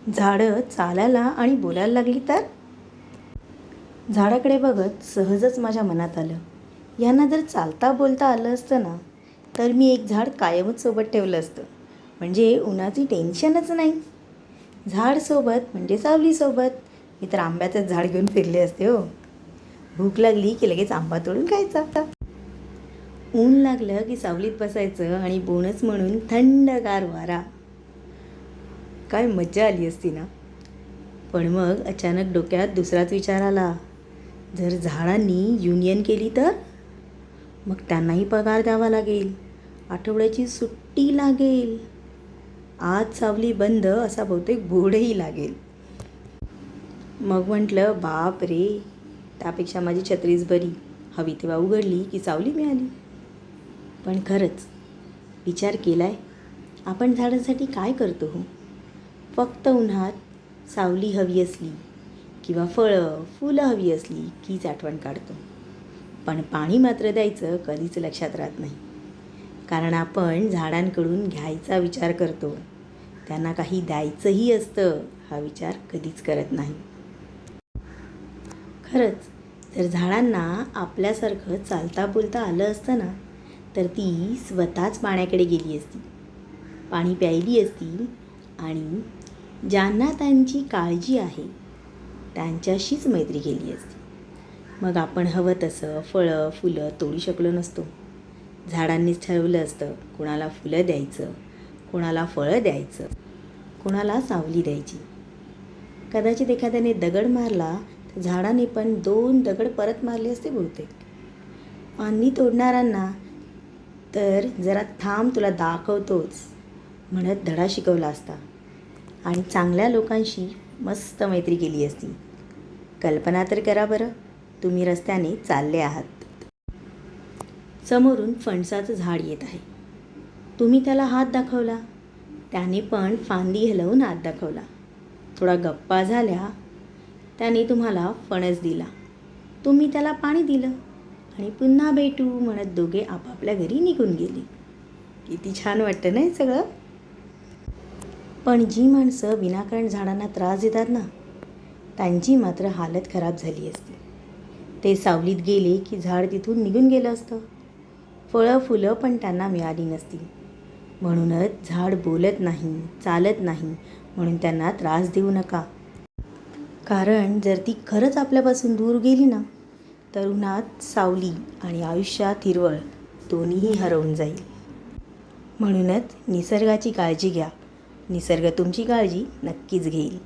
झाडं चालायला आणि बोलायला लागली तर? झाडाकडे बघत सहजच माझ्या मनात आलं, यांना जर चालता बोलता आलं असतं ना, तर मी एक झाड कायमच सोबत ठेवलं असतं. म्हणजे उन्हाची टेन्शनच नाही. झाड सोबत म्हणजे सावलीसोबत. मी तर आंब्याचंच झाड घेऊन फिरले असते हो. भूक लागली की लगेच आंबा तोडून खायचा. ऊन लागलं की सावलीत बसायचं आणि बोनस म्हणून थंडगार वारा. काय मज्जा आली असती ना. पण मग अचानक डोक्यात दुसराच विचार आला, जर झाडांनी युनियन केली तर? मग त्यांनाही पगार द्यावा लागेल, आठवड्याची सुट्टी लागेल, आज सावली बंद असा बहुतेक बोर्डही लागेल. मग म्हटलं, बाप रे, त्यापेक्षा माझी छत्रीच बरी, हवी तेव्हा उघडली की सावली मिळाली. पण खरंच विचार केलाय, आपण झाडांसाठी काय करतो हो? फक्त उन्हात सावली हवी असली किंवा फळं फुलं हवी असली कीच आठवण काढतो. पण पाणी मात्र द्यायचं कधीच लक्षात राहत नाही. कारण आपण झाडांकडून घ्यायचा विचार करतो, त्यांना काही द्यायचंही असतं हा विचार कधीच करत नाही. खरंच जर झाडांना आपल्यासारखं चालता बोलता आलं असतं ना, तर ती स्वतःच पाण्याकडे गेली असती, पाणी प्यायली असती आणि ज्यांना त्यांची काळजी आहे त्यांच्याशीच मैत्री केली असती. मग आपण हवं तसं फळं फुलं तोडू शकलो नसतो. झाडांनीच ठरवलं असतं कोणाला फुलं द्यायचं, कोणाला फळं द्यायचं, कोणाला सावली द्यायची. कदाचित एखाद्याने दगड मारला तर झाडाने पण 2 दगड परत मारले असते बहुतेक. फांदी तोडणाऱ्यांना तर जरा थांब तुला दाखवतोच म्हणत धडा शिकवला असता आणि चांगल्या लोकांशी मस्त मैत्री केली असती. कल्पना तर करा बरं, तुम्ही रस्त्याने चालले आहात, समोरून फणसाचं झाड येत आहे, तुम्ही त्याला हात दाखवला, त्याने पण फांदी हलवून हात दाखवला, थोडा गप्पा झाल्या, त्याने तुम्हाला फणस दिला, तुम्ही त्याला पाणी दिलं आणि पुन्हा भेटू म्हणत दोघे आपापल्या घरी निघून गेले. किती छान वाटतं ना हे सगळं. पण जी माणसं विनाकारण झाडांना त्रास देतात ना, त्यांची मात्र हालत खराब झाली असती. ते सावलीत गेले की झाड तिथून निघून गेलं असतं, फळं फुलं पण त्यांना मिळाली नसती. म्हणूनच झाड बोलत नाही, चालत नाही म्हणून त्यांना त्रास देऊ नका. कारण जर ती खरंच आपल्यापासून दूर गेली ना, तर उन्हात सावली आणि आयुष्यात हिरवळ दोन्हीही हरवून जाईल. म्हणूनच निसर्गाची काळजी घ्या, निसर्ग तुमची काळजी नक्कीच घेईल.